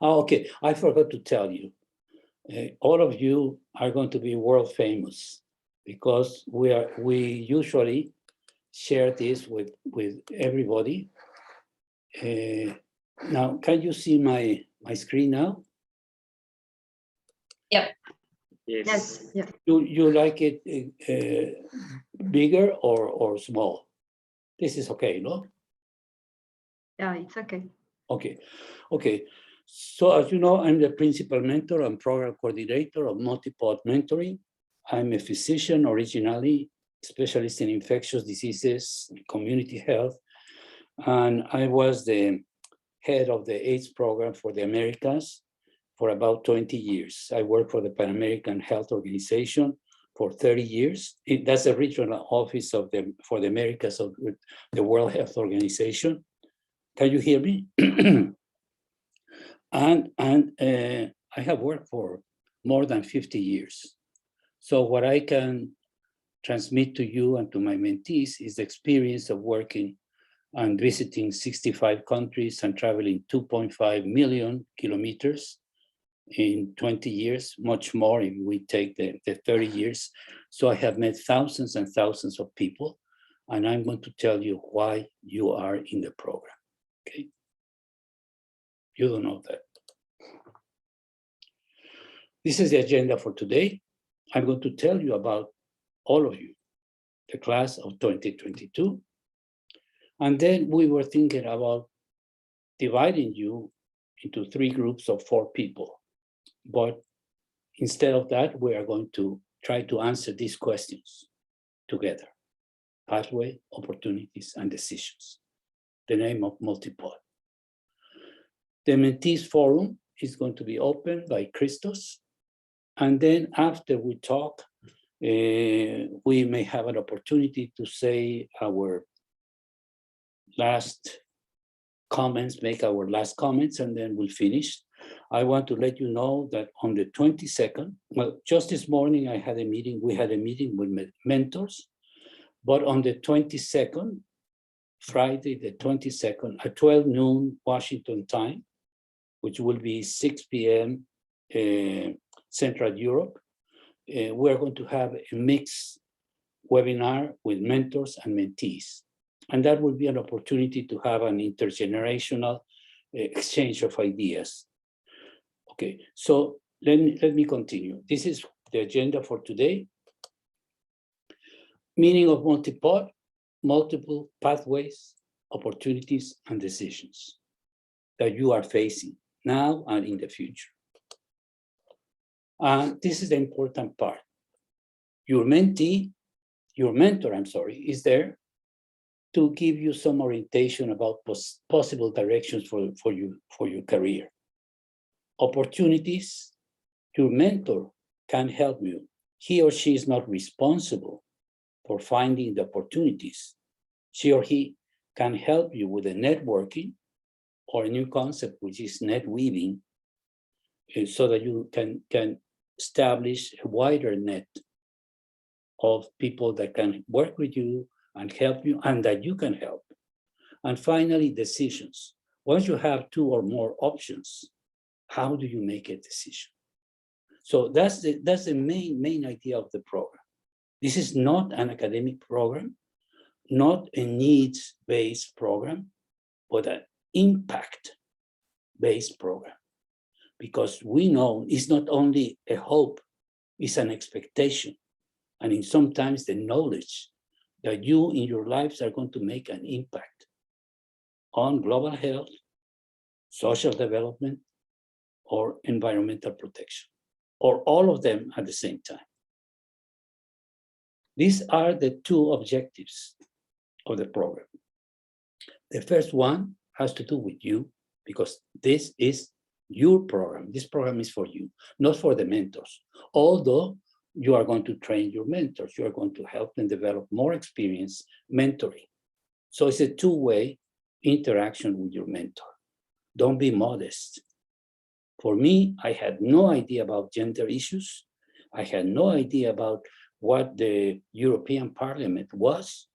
Oh, okay, I forgot to tell you. All of you are going to be world famous because we usually share this with everybody. Now, can you see my screen now? Yep. Yes. Yeah. You like it bigger or small? This is okay, no? Yeah, it's okay. Okay. So as you know, I'm the principal mentor and program coordinator of MultiPOD Mentoring. I'm a physician originally, specialist in infectious diseases, community health, and I was the head of the AIDS program for the Americas for about 20 years. I worked for the Pan American Health Organization for 30 years. That's the regional office for the Americas of the World Health Organization. Can you hear me? And I have worked for more than 50 years. So what I can transmit to you and to my mentees is the experience of working and visiting 65 countries and traveling 2.5 million kilometers in 20 years, much more if we take the 30 years. So I have met thousands and thousands of people, and I'm going to tell you why you are in the program, okay? You don't know that. This is the agenda for today. I'm going to tell you about all of you, the class of 2022. And then we were thinking about dividing you into 3 groups of 4 people. But instead of that, we are going to try to answer these questions together. Pathway, opportunities, and decisions. The name of MultiPOD. The Mentees Forum is going to be opened by Christos. And then after we talk, we may have an opportunity to say our last comments, make our last comments, and then we'll finish. I want to let you know that on the 22nd, well, just this morning we had a meeting with mentors, but on the 22nd, Friday the 22nd, at 12 noon Washington time, which will be 6 p.m. Central Europe, we're going to have a mixed webinar with mentors and mentees. And that will be an opportunity to have an intergenerational exchange of ideas. Okay, so let me continue. This is the agenda for today. Meaning of MultiPOD, multiple pathways, opportunities, and decisions that you are facing now and in the future. And this is the important part. Your mentor, is there to give you some orientation about possible directions for your career. Opportunities, your mentor can help you. He or she is not responsible for finding the opportunities. She or he can help you with the networking or a new concept, which is net weaving, so that you can establish a wider net of people that can work with you and help you, and that you can help. And finally, decisions. Once you have 2 or more options, how do you make a decision? So that's the main idea of the program. This is not an academic program, not a needs-based program, but an impact-based program. Because we know it's not only a hope, it's an expectation. And in sometimes the knowledge that you in your lives are going to make an impact on global health, social development, or environmental protection, or all of them at the same time. These are the 2 objectives of the program. The first one has to do with you, because this is your program. This program is for you, not for the mentors. Although you are going to train your mentors, you are going to help them develop more experience mentoring. So it's a 2-way interaction with your mentor. Don't be modest. For me, I had no idea about gender issues. I had no idea about what the European Parliament was,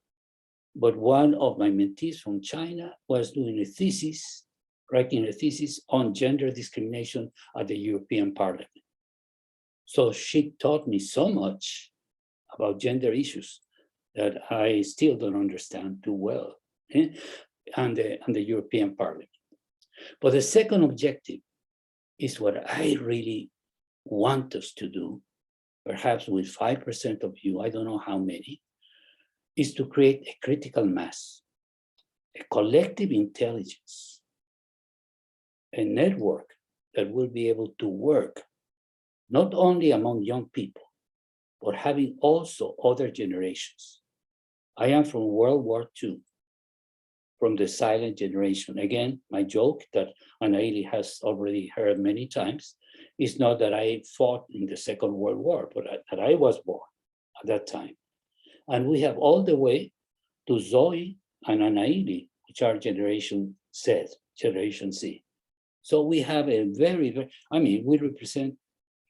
but one of my mentees from China was doing a thesis writing a thesis on gender discrimination at the European Parliament. So she taught me so much about gender issues that I still don't understand too well, and the European Parliament. But the second objective is what I really want us to do, perhaps with 5% of you, I don't know how many, is to create a critical mass, a collective intelligence, a network that will be able to work not only among young people, but having also other generations. I am from World War II, from the silent generation. Again, my joke that Anaili has already heard many times is not that I fought in the Second World War, but that I was born at that time. And we have all the way to Zoe and Anaili, which are Generation Z, Generation Z. So we have a very, I mean, we represent,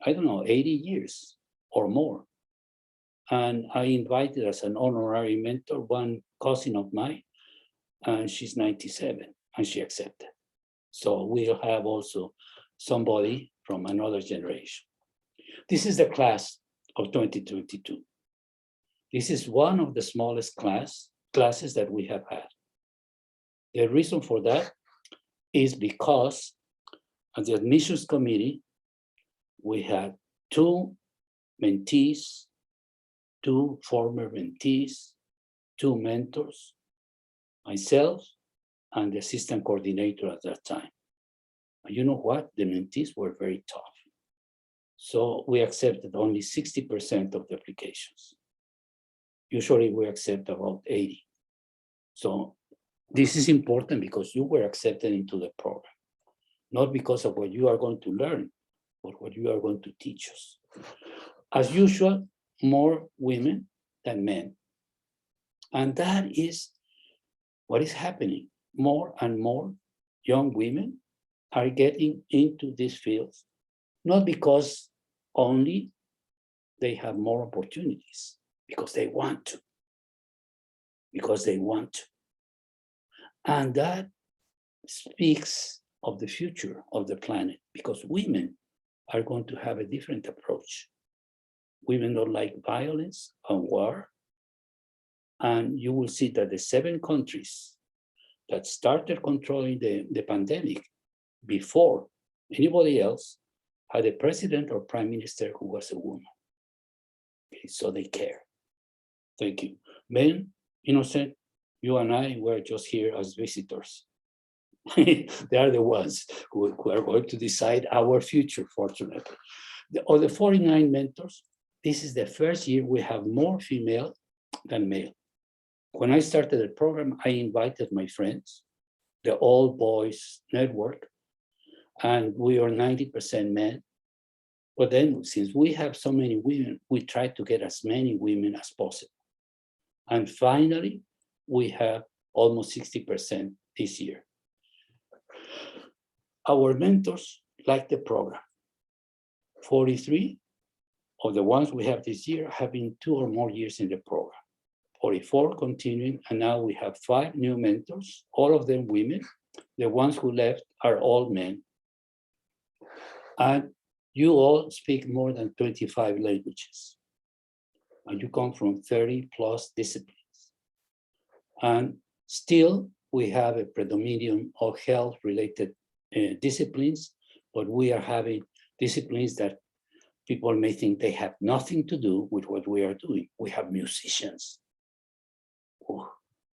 I don't know, 80 years or more. And I invited as an honorary mentor one cousin of mine, and she's 97, and she accepted. So we'll have also somebody from another generation. This is the class of 2022. This is one of the smallest classes that we have had. The reason for that is because at the admissions committee, we had 2 mentees, 2 former mentees, 2 mentors, myself, and the assistant coordinator at that time. And you know what? The mentees were very tough. So we accepted only 60% of the applications. Usually we accept about 80. So this is important because you were accepted into the program, not because of what you are going to learn, but what you are going to teach us. As usual, more women than men. And that is what is happening. More and more young women are getting into these fields, not because only they have more opportunities, because they want to. Because they want to. And that speaks of the future of the planet, because women are going to have a different approach. Women don't like violence and war. And you will see that the 7 countries that started controlling the pandemic before anybody else had a president or prime minister who was a woman. Okay, so they care. Thank you. Men, Innocent, you and I were just here as visitors. They are the ones who are going to decide our future, fortunately. Of the 49 mentors, this is the first year we have more female than male. When I started the program, I invited my friends, the All Boys Network, and we are 90% men. But then, since we have so many women, we try to get as many women as possible. And finally, we have almost 60% this year. Our mentors like the program. 43 of the ones we have this year have been 2 or more years in the program. 44 continuing, and now we have 5 new mentors, all of them women. The ones who left are all men. And you all speak more than 25 languages. And you come from 30 plus disciplines. And still, we have a predominance of health-related disciplines, but we are having disciplines that people may think they have nothing to do with what we are doing. We have musicians.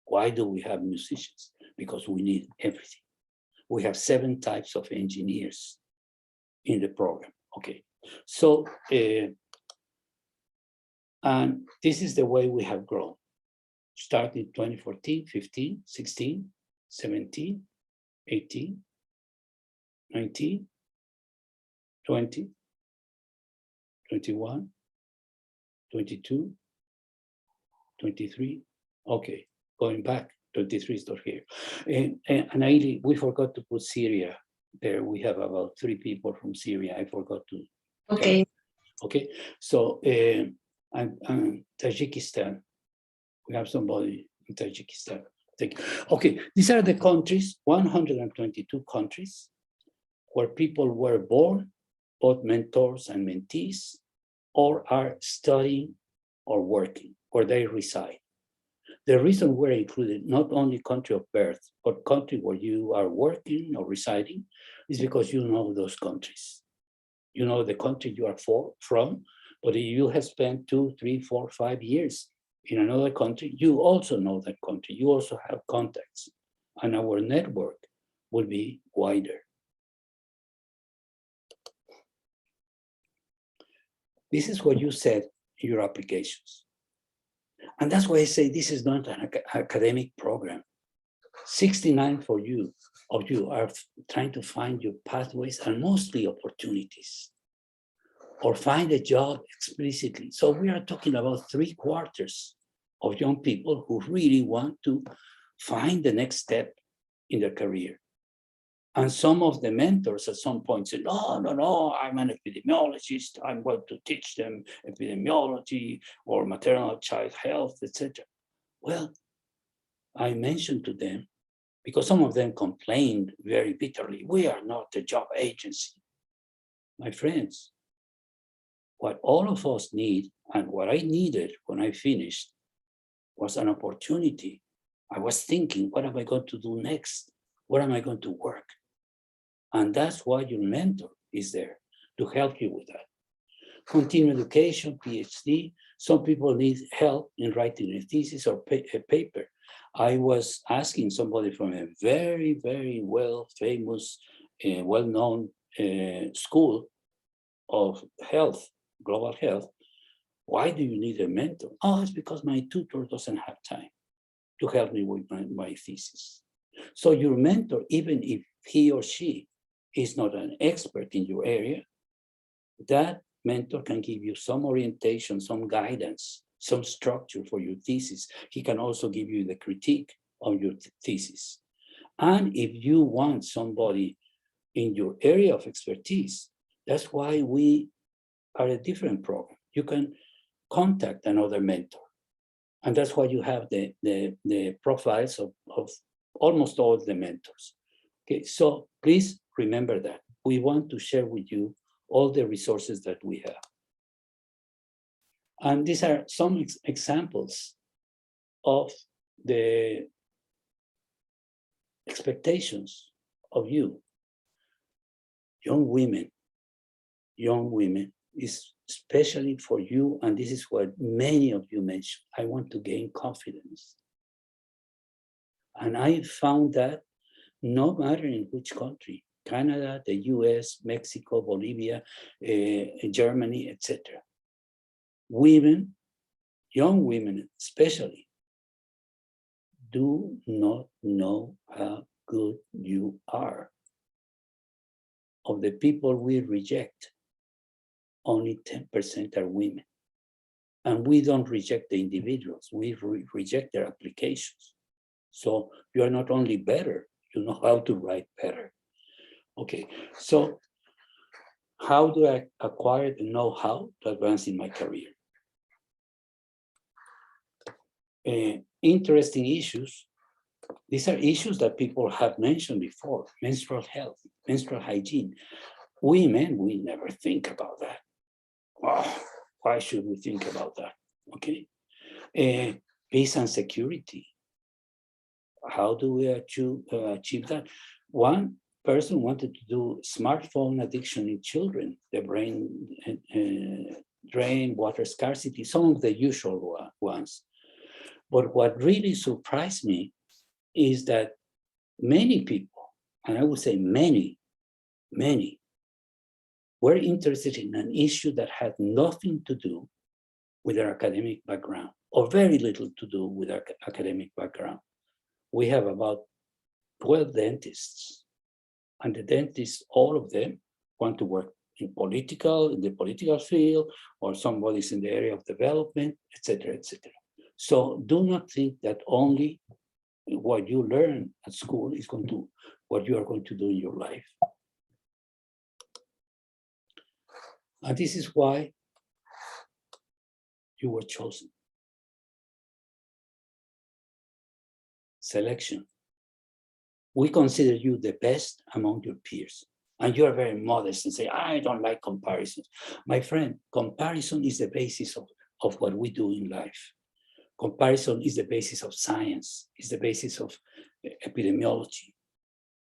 Why do we have musicians? Because we need everything. We have 7 types of engineers in the program. Okay, so, and this is the way we have grown. Starting 2014, 15, 16, 17, 18, 19, 20, 21, 22, 23. Okay, going back, 23 is not here. And we forgot to put Syria there. We have about 3 people from Syria. I forgot to. Okay. Okay, so, and Tajikistan. We have somebody in Tajikistan. Thank you. Okay, these are the countries, 122 countries, where people were born, both mentors and mentees, or are studying or working, where they reside. The reason we're included not only country of birth, but country where you are working or residing is because you know those countries. You know the country you are from, but if you have spent 2, 3, 4, 5 years in another country, you also know that country. You also have contacts, and our network will be wider. This is what you said in your applications. And that's why I say this is not an academic program. 69 of you are trying to find your pathways and mostly opportunities, or find a job explicitly. So we are talking about 3/4 of young people who really want to find the next step in their career. And some of the mentors at some point said, no, I'm an epidemiologist. I'm going to teach them epidemiology or maternal child health, etc. Well, I mentioned to them, because some of them complained very bitterly, we are not a job agency. My friends, what all of us need, and what I needed when I finished, was an opportunity. I was thinking, what am I going to do next? Where am I going to work? And that's why your mentor is there, to help you with that. Continuing education, PhD. Some people need help in writing a thesis or a paper. I was asking somebody from a very, very famous, well-known school of health, global health, why do you need a mentor? Oh, it's because my tutor doesn't have time to help me with my thesis. So your mentor, even if he or she is not an expert in your area, that mentor can give you some orientation, some guidance, some structure for your thesis. He can also give you the critique on your thesis. And if you want somebody in your area of expertise, that's why we are a different program. You can contact another mentor. And that's why you have the profiles of almost all the mentors. Okay, so please remember that. We want to share with you all the resources that we have. And these are some examples of the expectations of you. Young women is especially for you, and this is what many of you mentioned. I want to gain confidence. And I found that no matter in which country, Canada, the US, Mexico, Bolivia, Germany, etc. Women, young women especially, do not know how good you are. Of the people we reject, only 10% are women. And we don't reject the individuals, we reject their applications. So you are not only better, you know how to write better. Okay, so how do I acquire the know-how to advance in my career? Interesting issues. These are issues that people have mentioned before: menstrual health, menstrual hygiene. Women, we never think about that. Oh, why should we think about that? Okay. Peace and security. How do we achieve that? One person wanted to do smartphone addiction in children, the brain drain, water scarcity, some of the usual ones. But what really surprised me is that many people, and I would say many, were interested in an issue that had nothing to do with their academic background, or very little to do with their academic background. We have about 12 dentists, and the dentists, all of them, want to work in the political field, or somebody's in the area of development, etc., etc. So do not think that only what you learn at school is what you are going to do in your life. And this is why you were chosen. selection. We consider you the best among your peers. And you are very modest and say, I don't like comparisons. My friend, comparison is the basis of what we do in life. Comparison is the basis of science, is the basis of epidemiology.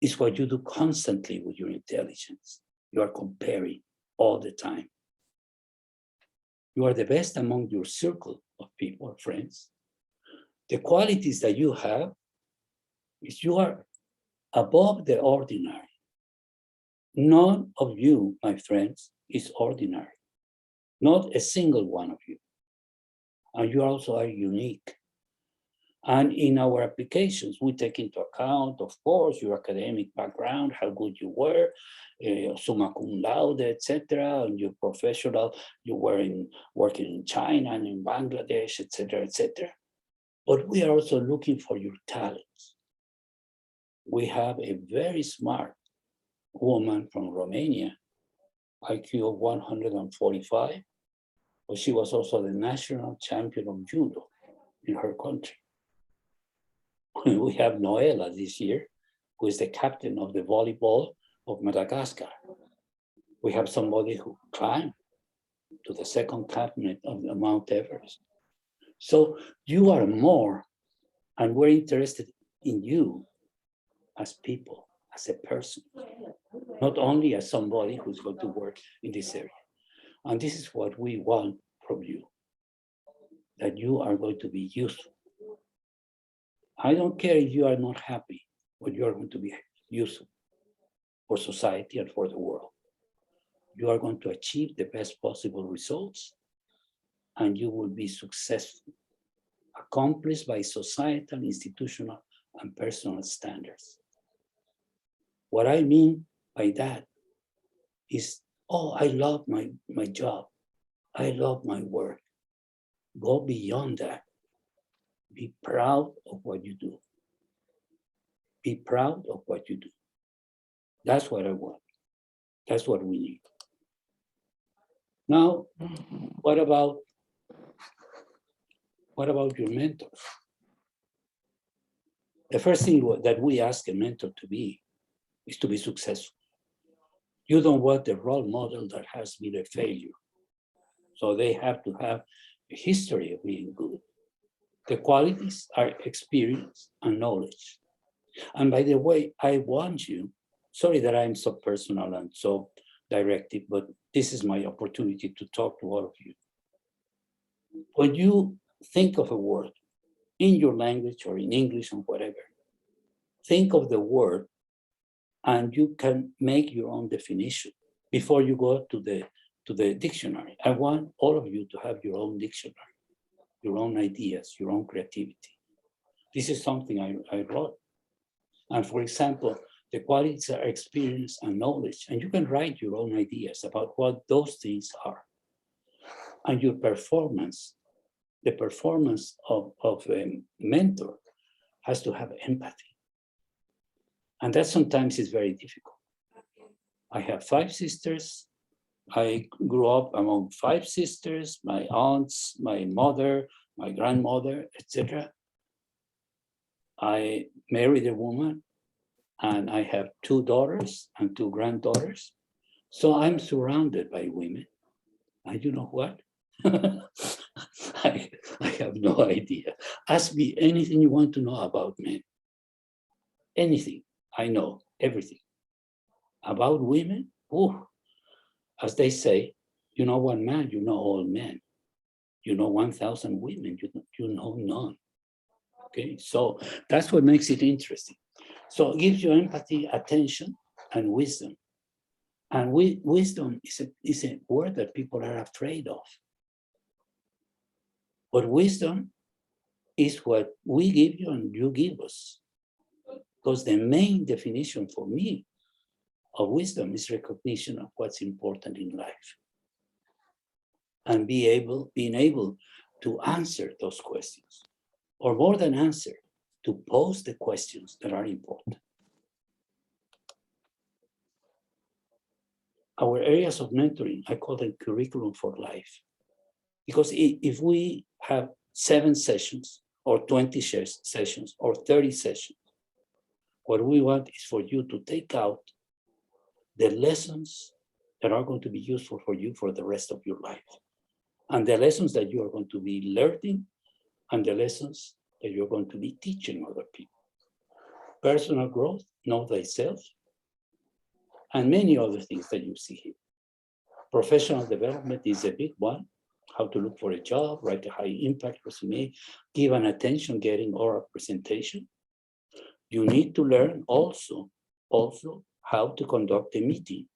It's what you do constantly with your intelligence. You are comparing all the time. You are the best among your circle of people, friends. The qualities that you have is you are above the ordinary. None of you, my friends, is ordinary. Not a single one of you. And you also are unique. And in our applications, we take into account, of course, your academic background, how good you were, summa cum laude, etc., and your professional, you were working in China and in Bangladesh, etc., etc. But we are also looking for your talents. We have a very smart woman from Romania, IQ of 145, but she was also the national champion of judo in her country. We have Noela this year, who is the captain of the volleyball of Madagascar. We have somebody who climbed to the second cabinet of the Mount Everest. So you are more, and we're interested in you as people, as a person, not only as somebody who's going to work in this area. And this is what we want from you, that you are going to be useful. I don't care if you are not happy, but you are going to be useful for society and for the world. You are going to achieve the best possible results, and you will be successful, accomplished by societal, institutional, and personal standards. What I mean by that is, oh, I love my job. I love my work. Go beyond that. Be proud of what you do. Be proud of what you do. That's what I want. That's what we need. Now, what about your mentor? The first thing that we ask a mentor to be is to be successful. You don't want a role model that has been a failure. So they have to have a history of being good. The qualities are experience and knowledge. And by the way, I want you, sorry that I'm so personal and so directive, but this is my opportunity to talk to all of you. When you think of a word in your language or in English or whatever, think of the word and you can make your own definition before you go to the dictionary. I want all of you to have your own dictionary, your own ideas, your own creativity. This is something I wrote. And for example, the qualities are experience and knowledge, and you can write your own ideas about what those things are. And your performance, the performance of a mentor has to have empathy. And that sometimes is very difficult. I have 5 sisters. I grew up among 5 sisters, my aunts, my mother, my grandmother, etc. I married a woman and I have 2 daughters and 2 granddaughters. So I'm surrounded by women. And you know what? I have no idea. Ask me anything you want to know about men. Anything. I know everything. About women, oh, as they say, you know one man, you know all men. You know 1,000 women, you know none. Okay, so that's what makes it interesting. So it gives you empathy, attention, and wisdom. And wisdom is a word that people are afraid of. But wisdom is what we give you and you give us. Because the main definition for me of wisdom is recognition of what's important in life. And being able to answer those questions. Or more than answer, to pose the questions that are important. Our areas of mentoring, I call them curriculum for life. Because if we have 7 sessions or 20 sessions or 30 sessions. What we want is for you to take out the lessons that are going to be useful for you for the rest of your life. And the lessons that you are going to be learning and the lessons that you're going to be teaching other people. Personal growth, know thyself, and many other things that you see here. Professional development is a big one. How to look for a job, write a high impact resume, give an attention getting oral presentation. You need to learn also how to conduct a meeting,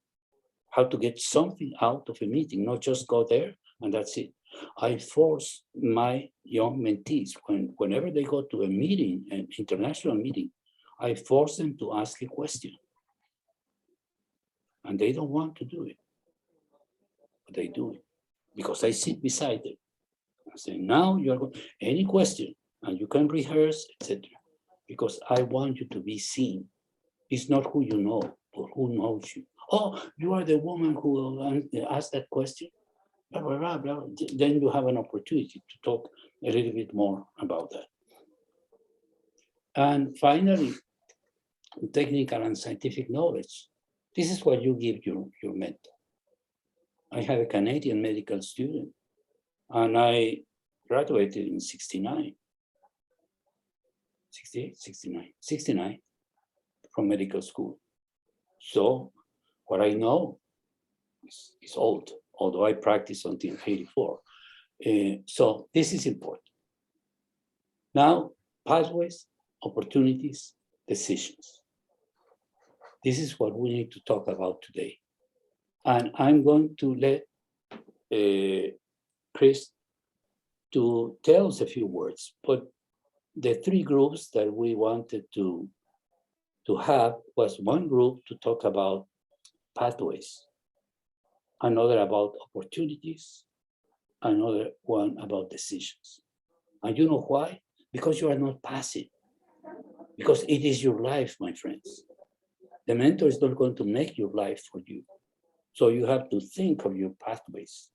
how to get something out of a meeting, not just go there and that's it. I force my young mentees, whenever they go to a meeting, an international meeting, I force them to ask a question. And they don't want to do it, but they do it because I sit beside them. I say, now you're going, any question, and you can rehearse, etc. Because I want you to be seen. It's not who you know, but who knows you. Oh, you are the woman who asked that question. Blah, blah, blah, blah. Then you have an opportunity to talk a little bit more about that. And finally, technical and scientific knowledge. This is what you give your mentor. I had a Canadian medical student, and I graduated in 69, 68, 69 from medical school. So what I know is old, although I practiced until 84. So this is important. Now, pathways, opportunities, decisions. This is what we need to talk about today. And I'm going to let Chris to tell us a few words, but the three groups that we wanted to have was one group to talk about pathways, another about opportunities, another one about decisions. And you know why? Because you are not passive, because it is your life, my friends. The mentor is not going to make your life for you. So you have to think of your pathways,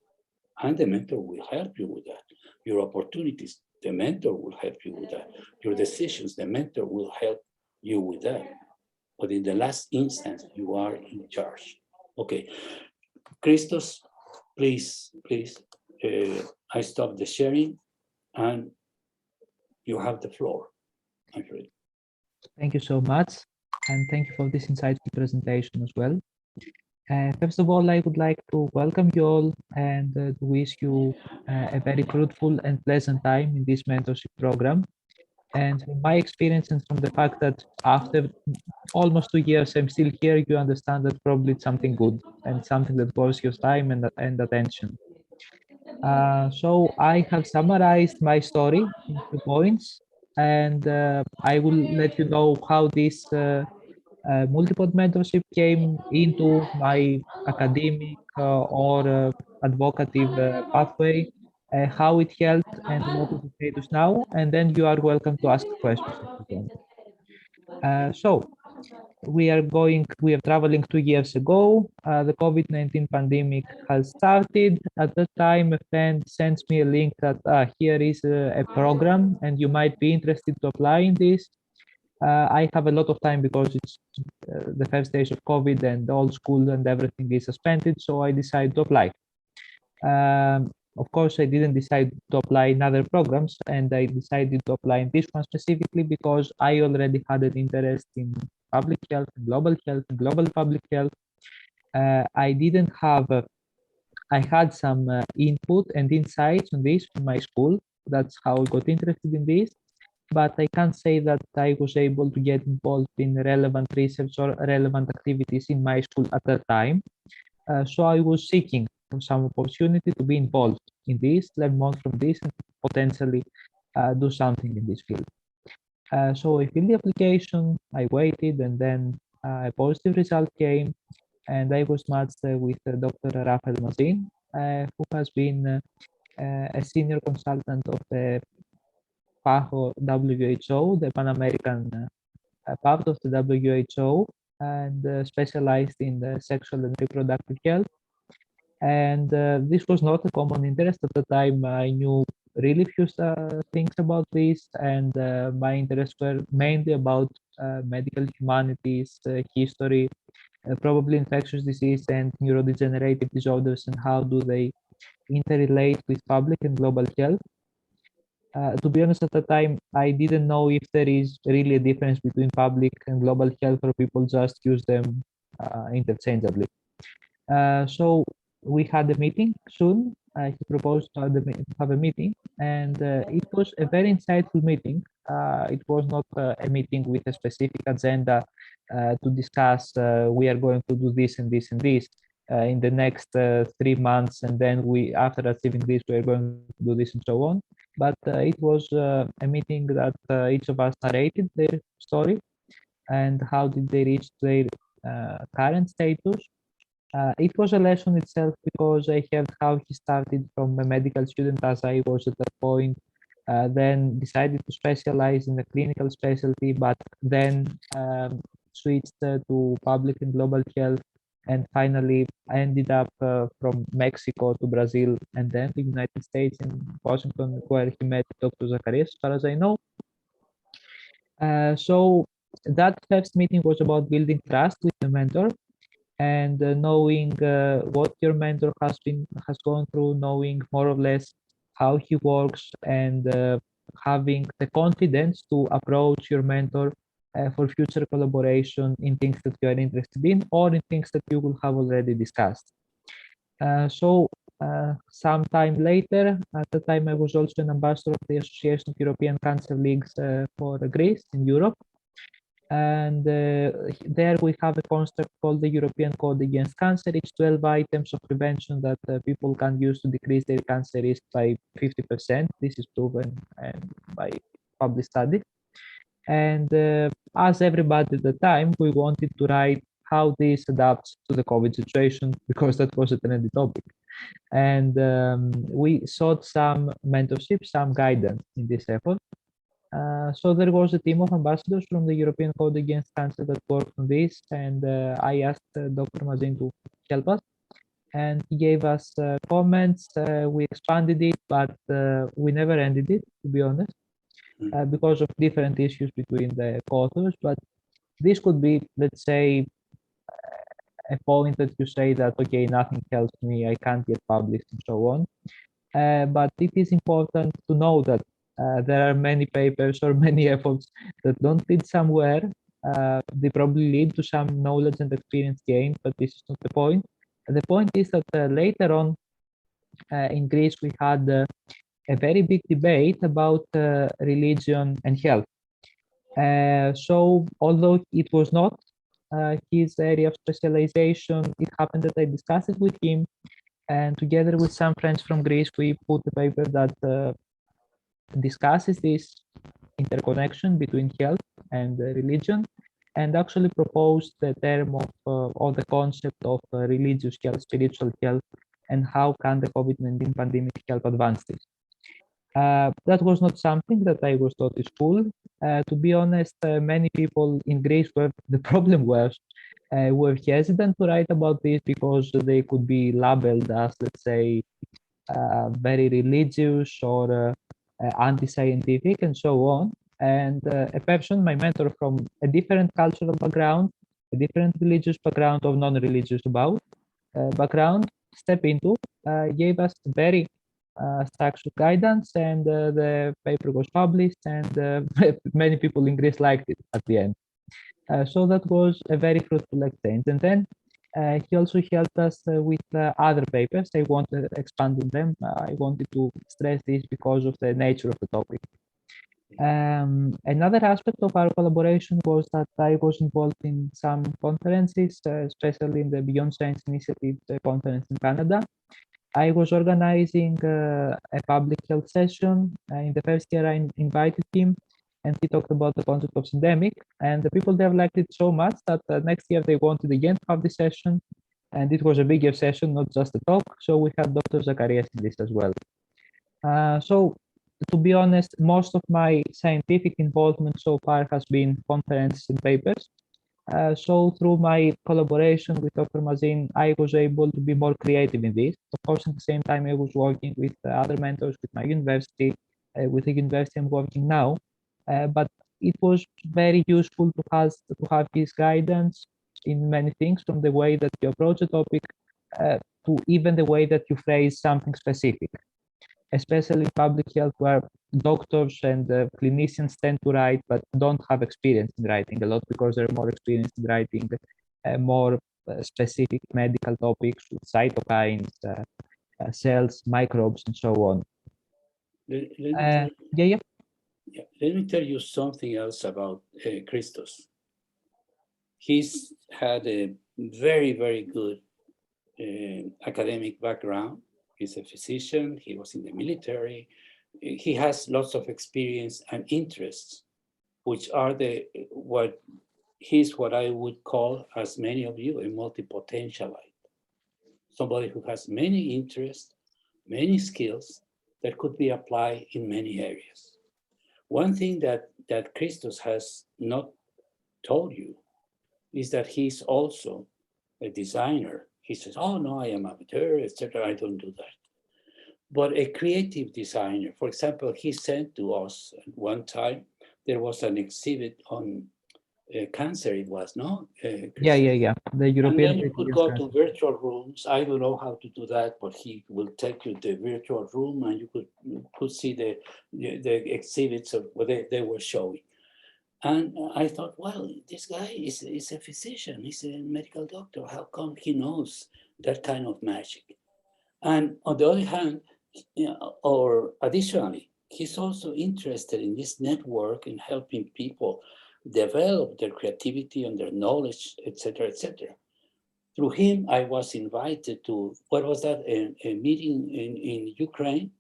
and the mentor will help you with that. Your opportunities, the mentor will help you with that. Your decisions, the mentor will help you with that. But in the last instance, you are in charge. Okay, Christos, please, I stop the sharing and you have the floor, my friend. Thank you so much. And thank you for this insightful presentation as well. First of all, I would like to welcome you all and to wish you a very fruitful and pleasant time in this mentorship program. And from my experience and from the fact that after almost 2 years I'm still here, you understand that probably it's something good and something that worth your time and attention. So I have summarized my story in 2 points, and I will let you know how this MultiPOD mentorship came into my academic or advocative pathway, how it helped and what is the status now, and then you are welcome to ask questions if you want. So we are traveling 2 years ago. The COVID-19 pandemic has started. At that time, a friend sends me a link that here is a program and you might be interested to apply in this. I have a lot of time because it's the first stage of COVID and all school and everything is suspended, so I decided to apply. Of course, I didn't decide to apply in other programs, and I decided to apply in this one specifically because I already had an interest in public health, global public health. I didn't have, I had some input and insights on this from my school. That's how I got interested in this. But I can't say that I was able to get involved in relevant research or relevant activities in my school at that time. So I was seeking for some opportunity to be involved in this, learn more from this, and potentially do something in this field. So I filled the application, I waited, and then a positive result came, and I was matched with Dr. Rafael Mazin, who has been a senior consultant of the PAHO WHO, the Pan American part of the WHO, and specialized in the sexual and reproductive health. And this was not a common interest at the time. I knew really few things about this, and my interests were mainly about medical humanities, history, probably infectious disease and neurodegenerative disorders, and how do they interrelate with public and global health. To be honest, at the time, I didn't know if there is really a difference between public and global health, or people just use them interchangeably. So we had a meeting soon. He proposed to have a meeting, and it was a very insightful meeting. It was not a meeting with a specific agenda to discuss, we are going to do this and this and this in the next 3 months, and then after achieving this, we are going to do this and so on. But it was a meeting that each of us narrated their story and how did they reach their current status. It was a lesson itself because I heard how he started from a medical student, as I was at that point, then decided to specialize in a clinical specialty, but then switched to public and global health, and finally ended up from Mexico to Brazil and then the United States in Washington, where he met Dr. Zacharias, as far as I know. So that first meeting was about building trust with the mentor, and knowing what your mentor has gone through, knowing more or less how he works, and having the confidence to approach your mentor for future collaboration in things that you are interested in, or in things that you will have already discussed. So some time later, at the time I was also an ambassador of the Association of European Cancer Leagues for Greece in Europe. And there we have a construct called the European Code Against Cancer. It's 12 items of prevention that people can use to decrease their cancer risk by 50%. This is proven and by published study. And as everybody at the time, we wanted to write how this adapts to the COVID situation, because that was a trendy topic. And we sought some mentorship, some guidance in this effort. So there was a team of ambassadors from the European Code Against Cancer that worked on this, and I asked Dr. Mazin to help us, and he gave us comments. We expanded it, but we never ended it, to be honest, because of different issues between the co-authors. But this could be, let's say, a point that you say that, okay, nothing helps me, I can't get published, and so on. But it is important to know that there are many papers or many efforts that don't lead somewhere. They probably lead to some knowledge and experience gained, but this is not the point. The point is that later on in Greece, we had a very big debate about religion and health. So although it was not his area of specialization, it happened that I discussed it with him, and together with some friends from Greece, we put a paper that discusses this interconnection between health and religion, and actually proposed the term of or the concept of religious health, spiritual health, and how can the COVID-19 pandemic help advance this. That was not something that I was taught in school. To be honest, many people in Greece were, the problem was, were hesitant to write about this because they could be labeled as, let's say, very religious or anti-scientific and so on. And a person, my mentor, from a different cultural background, a different religious background or non-religious background, step into, gave us very structured guidance, and the paper was published, and many people in Greece liked it at the end. So that was a very fruitful exchange. And then he also helped us with other papers. I want to expand on them. I wanted to stress this because of the nature of the topic. Another aspect of our collaboration was that I was involved in some conferences, especially in the Beyond Science Initiative conference in Canada. I was organizing a public health session. In the first year, I invited him, and he talked about the concept of syndemic, and the people there liked it so much that next year they wanted again to have this session, and it was a bigger session, not just a talk. So we had Dr. Zacharias in this as well. So to be honest, most of my scientific involvement so far has been conferences and papers. So through my collaboration with Dr. Mazin, I was able to be more creative in this. Of course, at the same time, I was working with other mentors, with my university, with the university I'm working now. But it was very useful to have his guidance in many things, from the way that you approach a topic to even the way that you phrase something specific, especially in public health, where doctors and clinicians tend to write but don't have experience in writing a lot, because they're more experienced in writing more specific medical topics with cytokines, cells, microbes, and so on. Yeah, yeah. Let me tell you something else about Christos. He's had a very, very good academic background. He's a physician. He was in the military. He has lots of experience and interests, which are what I would call, as many of you, a multi-potentialite. Somebody who has many interests, many skills that could be applied in many areas. One thing that Christos has not told you is that he's also a designer. He says, oh no, I am amateur, etc. I don't do that. But a creative designer, for example, he sent to us at one time, there was an exhibit on cancer, it was, no? Yeah. The And European. then you could go to virtual rooms. I don't know how to do that, but he will take you to the virtual room and you could see the exhibits of what they were showing. And I thought, well, this guy is a physician, he's a medical doctor. How come he knows that kind of magic? And on the other hand, or additionally, he's also interested in this network in helping people develop their creativity and their knowledge, etc., etc. Through him, I was invited to, what was that, a meeting in Ukraine?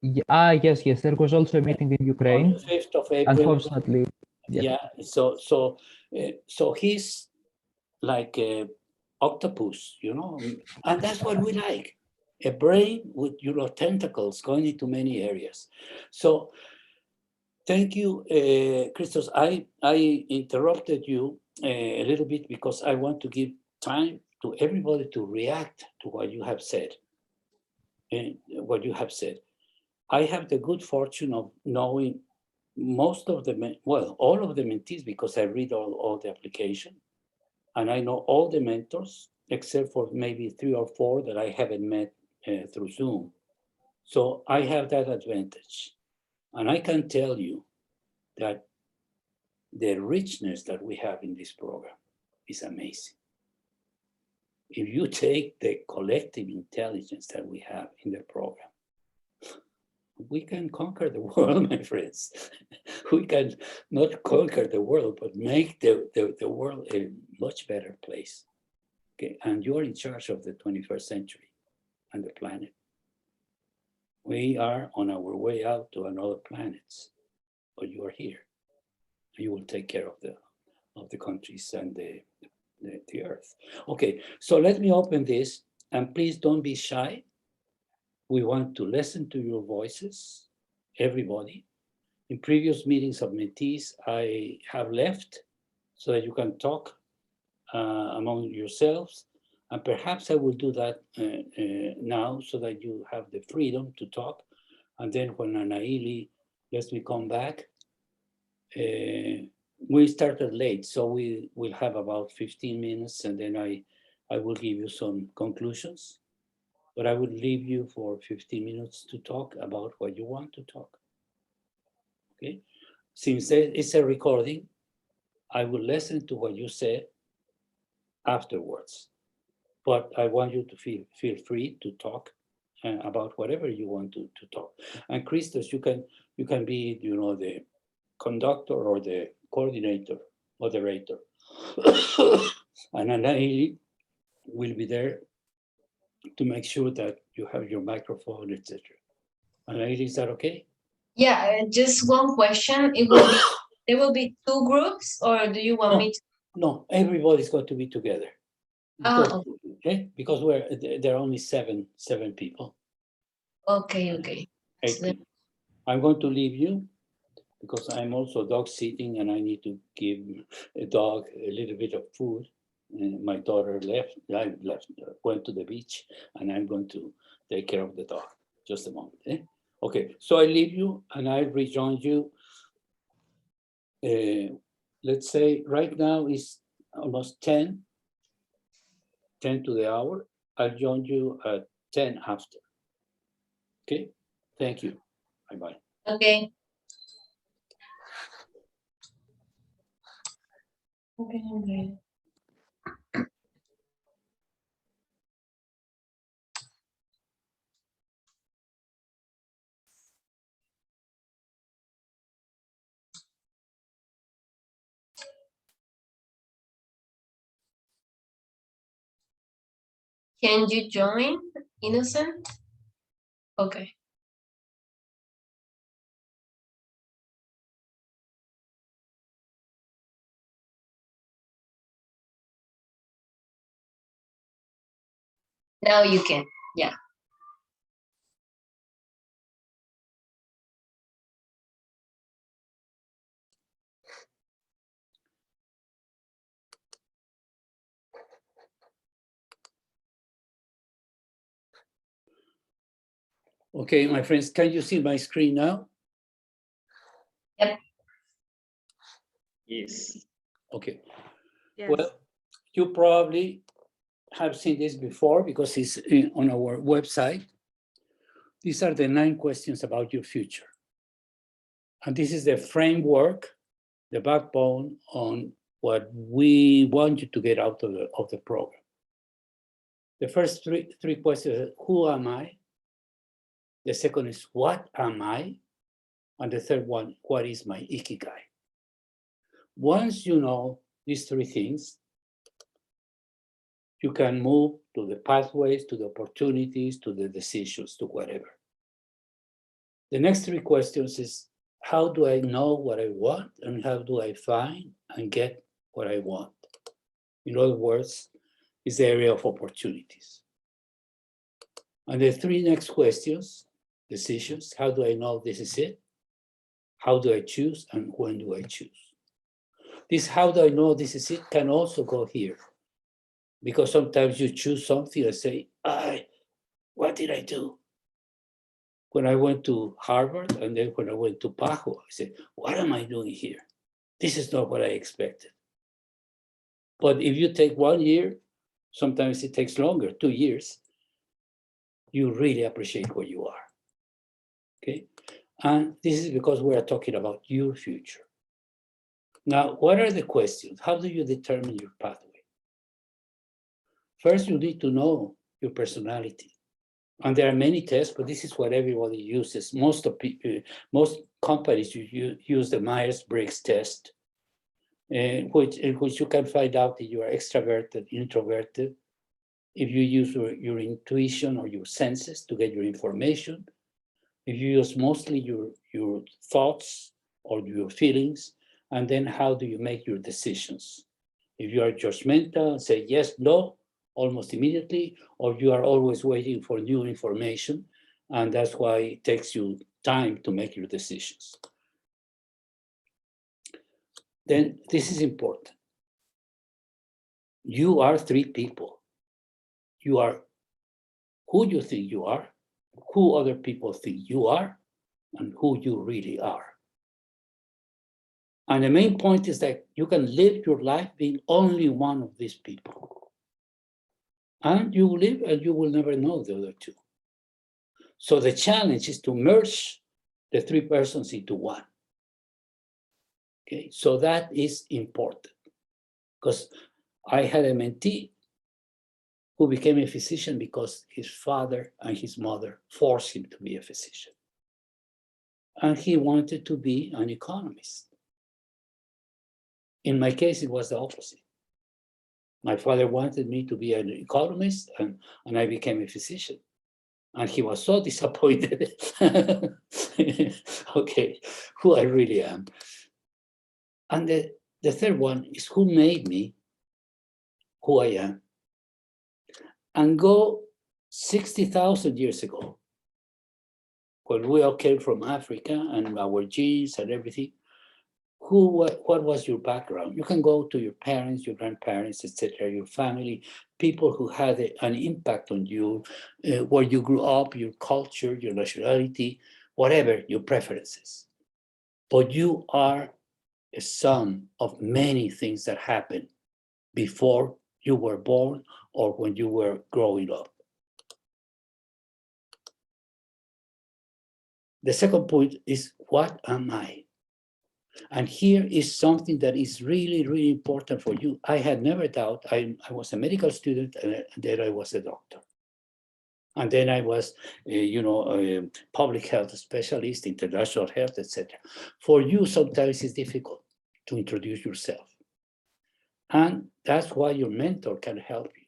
Yes. There was also a meeting in Ukraine. On the 5th of April. Unfortunately. Yeah. So he's like a octopus, and that's what we like. A brain with, tentacles going into many areas. So thank you, Christos. I interrupted you a little bit because I want to give time to everybody to react to what you have said. I have the good fortune of knowing most of all of the mentees, because I read all the application, and I know all the mentors except for maybe 3 or 4 that I haven't met through Zoom. So I have that advantage. And I can tell you that the richness that we have in this program is amazing. If you take the collective intelligence that we have in the program, we can conquer the world, my friends. We can not conquer the world, but make the world a much better place. Okay, and you're in charge of the 21st century and the planet. We are on our way out to another planets, but you are here. You will take care of the countries and the earth. Okay, so let me open this, and please don't be shy. We want to listen to your voices, everybody. In previous meetings of Mentees, I have left so that you can talk among yourselves. And perhaps I will do that now so that you have the freedom to talk. And then when Anaili lets me come back, we started late, so we will have about 15 minutes, and then I will give you some conclusions. But I will leave you for 15 minutes to talk about what you want to talk. Okay? Since it's a recording, I will listen to what you said afterwards. But I want you to feel free to talk about whatever you want to talk. And Christos, you can be, the conductor or the coordinator, moderator. And Anaili will be there to make sure that you have your microphone, etc. Anaili, is that okay? Yeah, just one question. There will be 2 groups, or do you want me to? No, everybody's got to be together. Because, okay, because there are only seven people. Okay. 8 people. I'm going to leave you because I'm also dog sitting and I need to give a dog a little bit of food. My daughter went to the beach, and I'm going to take care of the dog. Just a moment. Okay, so I leave you and I rejoin you. Let's say right now is almost 10 to the hour. I'll join you at 10 after. Okay, thank you. Bye-bye. Okay. Okay. Can you join, Innocent? Okay. Now you can, yeah. Okay, my friends, can you see my screen now? Yep. Yes. Okay. Yes. Well, you probably have seen this before because it's on our website. These are the 9 questions about your future. And this is the framework, the backbone on what we want you to get out of the program. The first three questions are, who am I? The second is, what am I? And the third one, what is my ikigai? Once you know these 3 things, you can move to the pathways, to the opportunities, to the decisions, to whatever. The next 3 questions is, how do I know what I want, and how do I find and get what I want? In other words, it's the area of opportunities. And the 3 next questions, decisions, how do I know this is it? How do I choose, and when do I choose? This how do I know this is it can also go here. Because sometimes you choose something and say, what did I do? When I went to Harvard and then when I went to Pajo, I said, what am I doing here? This is not what I expected. But if you take 1 year, sometimes it takes longer, 2 years, you really appreciate where you are, okay? And this is because we are talking about your future. Now, what are the questions? How do you determine your pathway? First, you need to know your personality. And there are many tests, but this is what everybody uses. Most companies use the Myers-Briggs test, in which you can find out if you are extroverted, introverted, if you use your intuition or your senses to get your information, if you use mostly your thoughts or your feelings, and then how do you make your decisions? If you are judgmental, say yes, no, almost immediately, or you are always waiting for new information, and that's why it takes you time to make your decisions. Then this is important. You are 3 people. You are who you think you are, who other people think you are, and who you really are. And the main point is that you can live your life being only one of these people. And you will live and you will never know the other 2. So the challenge is to merge the 3 persons into one. Okay, so that is important. Because I had a mentee who became a physician because his father and his mother forced him to be a physician. And he wanted to be an economist. In my case, it was the opposite. My father wanted me to be an economist, and I became a physician. And he was so disappointed. Okay, who I really am. And the third one is who made me who I am. And go 60,000 years ago. when we all came from Africa and our genes and everything, what was your background? You can go to your parents, your grandparents, etc., your family, people who had an impact on you, where you grew up, your culture, your nationality, whatever, your preferences. But you are a sum of many things that happened before you were born or when you were growing up. The second point is, what am I? And here is something that is really, really important for you. I had never doubt. I was a medical student, and then I was a doctor. And then I was, a public health specialist, international health, etc. For you, sometimes it's difficult to introduce yourself. And that's why your mentor can help you.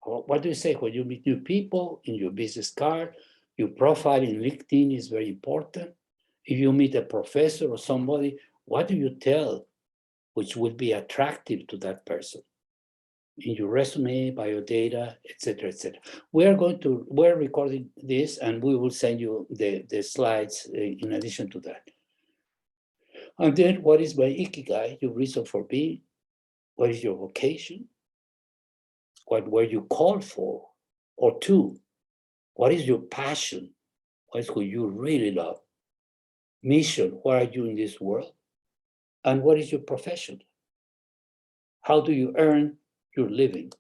What do you say when you meet new people in your business card? Your profile in LinkedIn is very important. If you meet a professor or somebody, what do you tell which would be attractive to that person? In your resume, biodata, etc., etc. We're recording this and we will send you the slides in addition to that. And then what is my ikigai, your reason for being? What is your vocation? What were you called for? Or two, what is your passion? What is who you really love? Mission, why are you in this world? And what is your profession? How do you earn your living?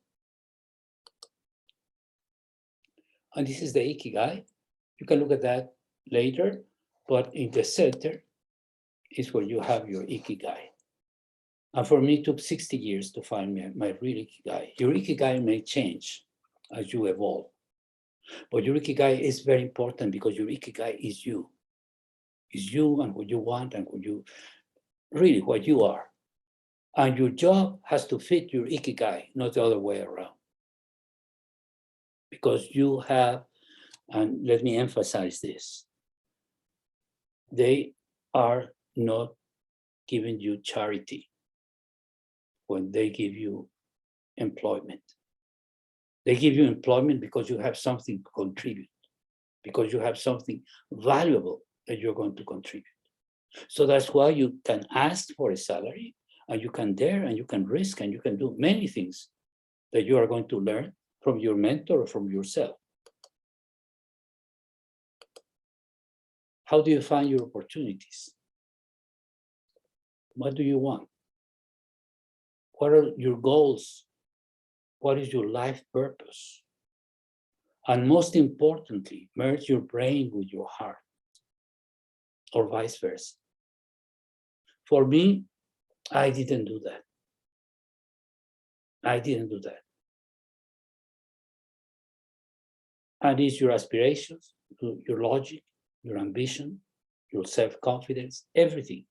And this is the ikigai. You can look at that later, but in the center is where you have your ikigai. And for me, it took 60 years to find my real ikigai. Your ikigai may change as you evolve, but your ikigai is very important because your ikigai is you. Is you and what you want and what you are. And your job has to fit your ikigai, not the other way around. Because you have, and let me emphasize this, they are not giving you charity when they give you employment. They give you employment because you have something to contribute, because you have something valuable that you're going to contribute. So that's why you can ask for a salary, and you can dare, and you can risk, and you can do many things that you are going to learn from your mentor or from yourself. How do you find your opportunities? What do you want? What are your goals? What is your life purpose? And most importantly, merge your brain with your heart, or vice versa. For me, I didn't do that. I didn't do that. And it's your aspirations, your logic, your ambition, your self-confidence, everything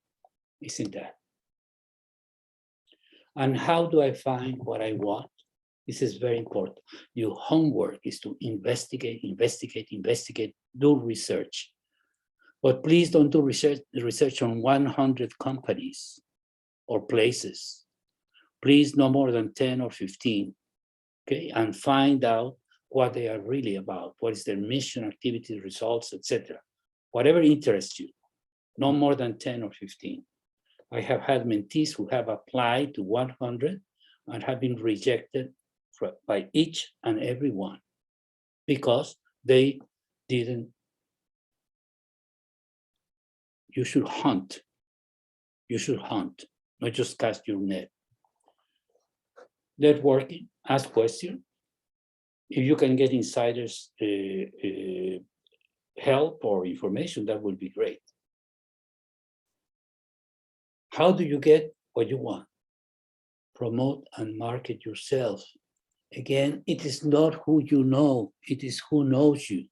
is in that. And how do I find what I want? This is very important. Your homework is to investigate, do research. But please don't do research on 100 companies or places. Please no more than 10 or 15, okay? And find out what they are really about. What is their mission, activities, results, etc. Whatever interests you, no more than 10 or 15. I have had mentees who have applied to 100 and have been rejected by each and every one because they didn't. You should hunt. You should hunt, not just cast your net. Networking, ask questions. If you can get insiders help or information, that would be great. How do you get what you want? Promote and market yourself. Again, it is not who you know, it is who knows you.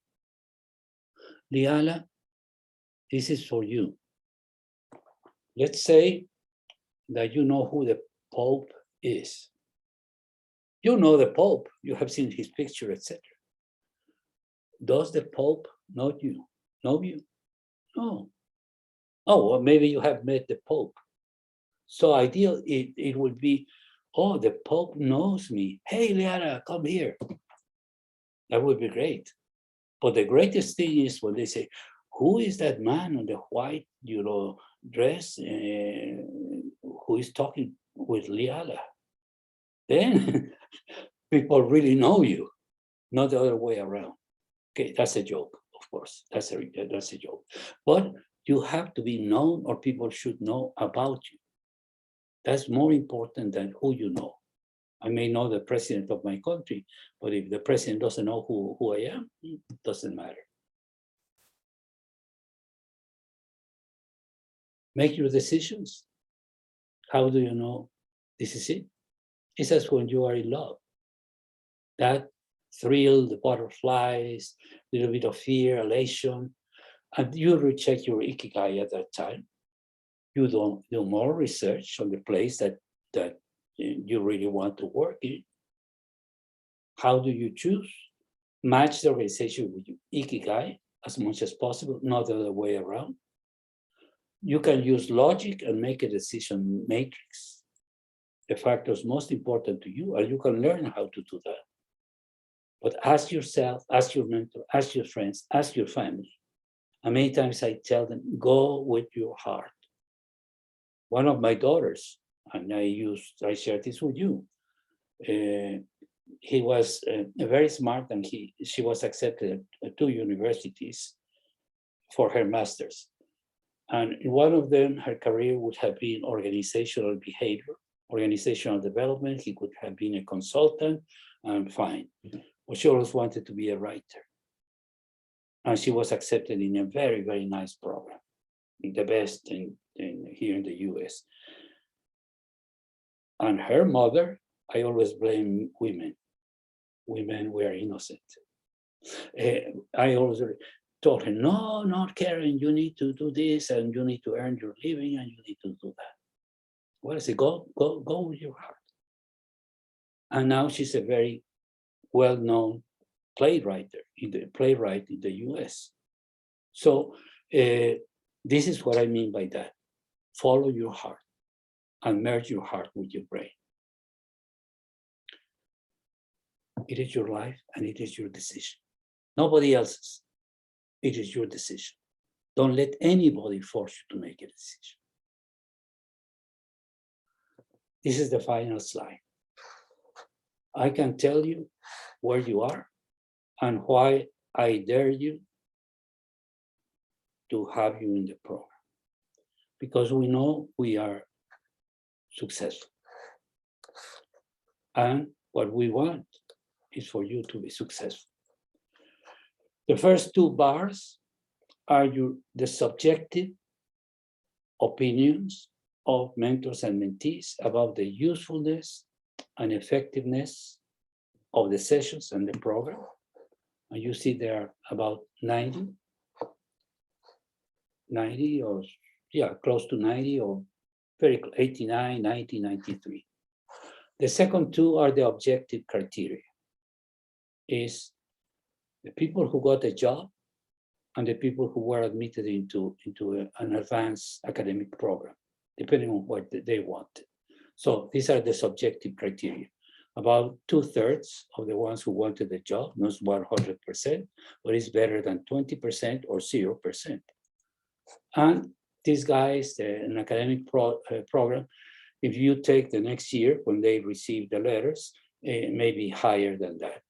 Liala, this is for you. Let's say that you know who the Pope is. You know the Pope, you have seen his picture, etc. Does the Pope know you? Know you? No. Oh, well, maybe you have met the Pope. So ideal, it would be, oh, the Pope knows me. Hey, Liana, come here. That would be great. But the greatest thing is when they say, who is that man in the white, dress who is talking with Liala? Then people really know you, not the other way around. Okay, that's a joke, of course. That's a joke. But you have to be known, or people should know about you. That's more important than who you know. I may know the president of my country, but if the president doesn't know who I am, it doesn't matter. Make your decisions. How do you know this is it? It's as when you are in love. That thrill, the butterflies, a little bit of fear, elation, and you recheck your ikigai at that time. You don't do more research on the place that you really want to work in. How do you choose? Match the organization with your ikigai as much as possible, not the other way around. You can use logic and make a decision matrix, the factors most important to you, and you can learn how to do that. But ask yourself, ask your mentor, ask your friends, ask your family. And many times I tell them, go with your heart. One of my daughters, and I shared this with you, he was very smart, and she was accepted at 2 universities for her master's. And in one of them, her career would have been organizational behavior, organizational development. He could have been a consultant, and fine. But she always wanted to be a writer. And she was accepted in a very, very nice program, the best here in the US. And her mother, I always blame women. Women were innocent. I always told her, no, not Karen, you need to do this, and you need to earn your living, and you need to do that. Well, I said, go with your heart. And now she's a very well-known playwright in the US. So this is what I mean by that. Follow your heart and merge your heart with your brain. It is your life and it is your decision. Nobody else's. It is your decision. Don't let anybody force you to make a decision. This is the final slide. I can tell you where you are and why I dare you to have you in the program. Because we know we are successful. And what we want is for you to be successful. The first 2 bars are the subjective opinions of mentors and mentees about the usefulness and effectiveness of the sessions and the program. And you see there are about 90 or, yeah, close to 90 or very 89, 90, 93. The second 2 are the objective criteria. Is the people who got a job and the people who were admitted into an advanced academic program, depending on what they wanted. So these are the subjective criteria. About 2/3 of the ones who wanted the job, not 100%, but it's better than 20% or 0%. And these guys, an academic program, if you take the next year when they receive the letters, it may be higher than that.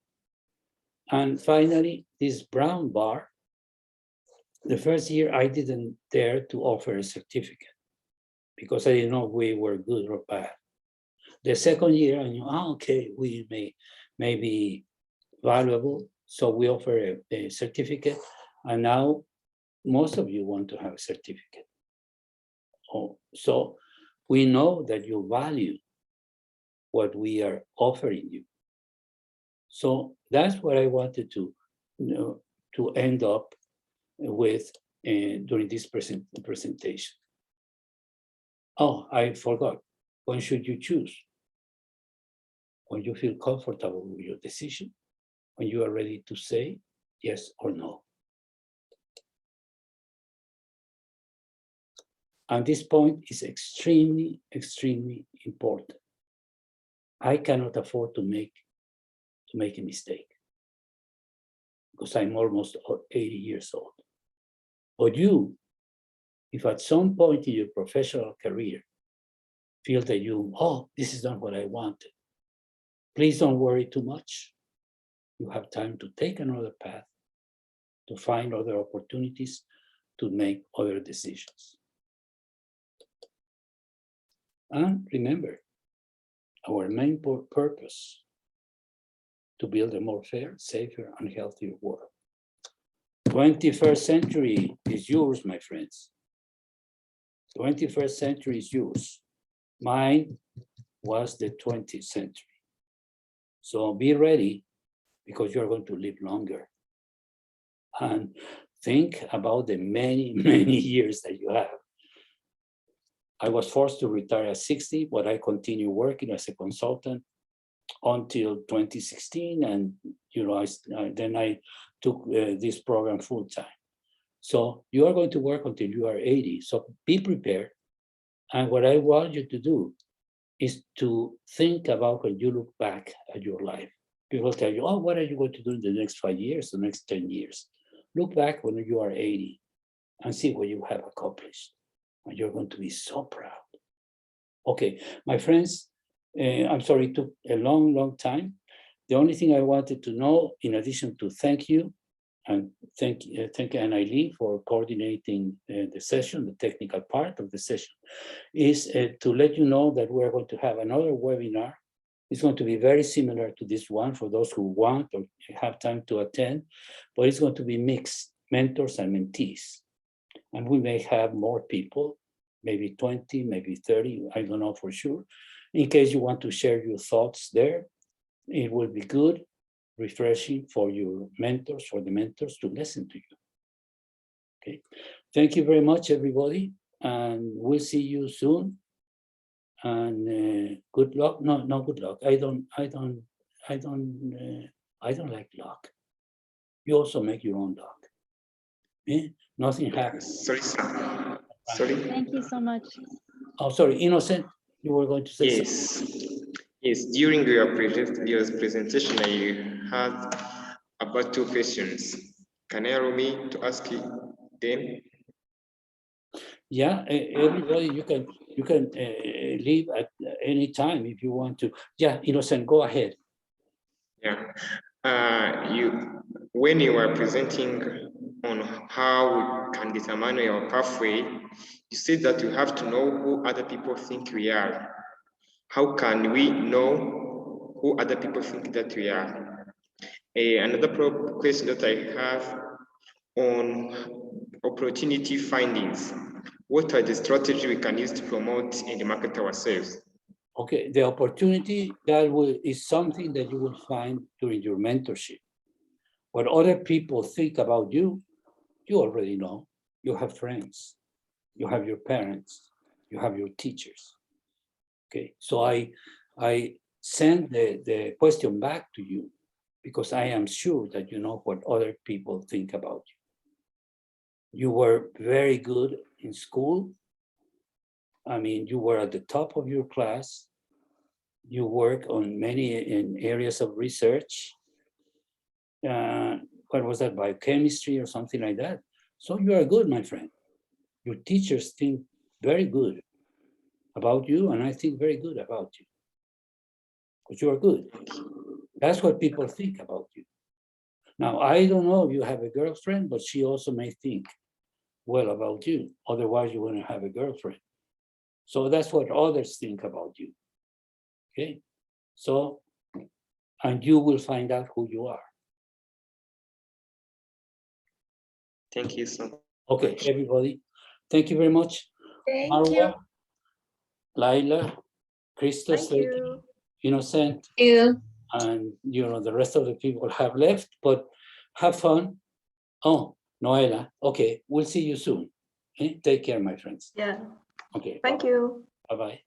And finally, this brown bar, the first year I didn't dare to offer a certificate because I didn't know if we were good or bad. The second year I knew, okay, we may be valuable, so we offer a certificate, and now most of you want to have a certificate. So we know that you value what we are offering you. So that's what I wanted to end up with during this presentation. Oh, I forgot. When should you choose? When you feel comfortable with your decision, when you are ready to say yes or no. And this point is extremely, extremely important. I cannot afford to make a mistake. because I'm almost 80 years old. But you, if at some point in your professional career, feel that this is not what I wanted, please don't worry too much. You have time to take another path, to find other opportunities, to make other decisions. And remember, our main purpose, to build a more fair, safer, and healthier world. 21st century is yours, my friends. 21st century is yours. Mine was the 20th century. So be ready, because you're going to live longer. And think about the many, many years that you have. I was forced to retire at 60, but I continue working as a consultant until 2016. And then I took this program full time. So you are going to work until you are 80. So be prepared. And what I want you to do is to think about when you look back at your life. People tell you, what are you going to do in the next 5 years, the next 10 years? Look back when you are 80 and see what you have accomplished. And you're going to be so proud. Okay, my friends, I'm sorry it took a long, long time. The only thing I wanted to know, in addition to thank you, and thank Anna Lee for coordinating the session, the technical part of the session, is to let you know that we're going to have another webinar. It's going to be very similar to this one for those who want or have time to attend, but it's going to be mixed, mentors and mentees. And we may have more people, maybe 20, maybe 30, I don't know for sure. In case you want to share your thoughts there, it will be good, refreshing for your mentors, for the mentors to listen to you. Okay, thank you very much, everybody, and we'll see you soon. And good luck. No, good luck. I don't like luck. You also make your own luck. Nothing happens. Sorry, sir. Sorry. Thank you so much. Oh, sorry, Innocent. You were going to say something. Yes. During your presentation, I had about 2 questions. Can you allow me to ask you them? Yeah, everybody, you can leave at any time if you want to. Yeah, Innocent, go ahead. Yeah. When you were presenting on how we can determine your pathway, you said that you have to know who other people think we are. How can we know who other people think that we are? Another question that I have on opportunity findings. What are the strategies we can use to promote and market ourselves? Okay, the opportunity is something that you will find during your mentorship. What other people think about you, you already know. You have friends, you have your parents, you have your teachers. Okay, so I send the question back to you because I am sure that you know what other people think about you. You were very good in school. I mean, you were at the top of your class. You work on many areas of research. What was that, biochemistry or something like that? So you are good, my friend. Your teachers think very good about you, and I think very good about you. Because you are good. That's what people think about you. Now, I don't know if you have a girlfriend, but she also may think well about you. Otherwise, you wouldn't have a girlfriend. So that's what others think about you. Okay? So, and you will find out who you are. Thank you so much. Okay, everybody. Thank you very much. Thank Marwa, you. Laila, Christos, Thank you. Innocent, Thank you. and the rest of the people have left, but have fun. Oh, Noela. Okay, we'll see you soon. Okay? Take care, my friends. Yeah. Okay. Thank you. Bye-bye.